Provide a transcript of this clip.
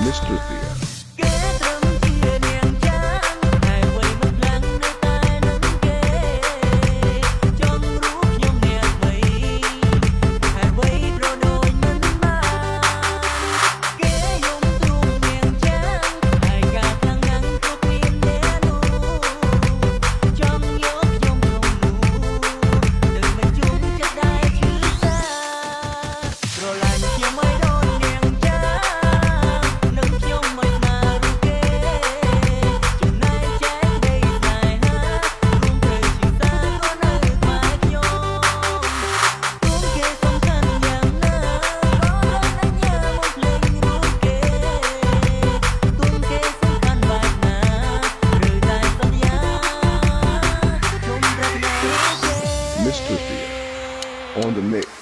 Mr. Thea. គេត្រឹមជានាងចាងតែអ្វីមកខ្លាំងនៅតែនឹងគេចង់រូបខ្ញុំអ្នកអ្វីតែអ្វីប្រដូចមិនបានគេយំទ្រូងនាងចាងហើយការខ្លាំងណាស់គ្រប់មានអ្នកនោះចង់យកខ្ញុំក្នុងនោះនឹងមិនជួបចិត្តដែរឈឺសាស្រឡាញ់ខ្ញុំឲ្យដូចនាងចាងនឹងខ្ញុំមិនណារូបគេចំណែកចែកដីស្នេហារួមត្រូវឈឺសាក៏នៅក្បែរខ្ញុំគុំគេសំខាន់យ៉ាងណាក៏ដល់អញ្ញាមកភ្លេងរូបគេគុំគេសំខាន់បែបណាឬតែសន្យាខ្ញុំប្រាថ្នាទេ Mr. Thea. On the mix.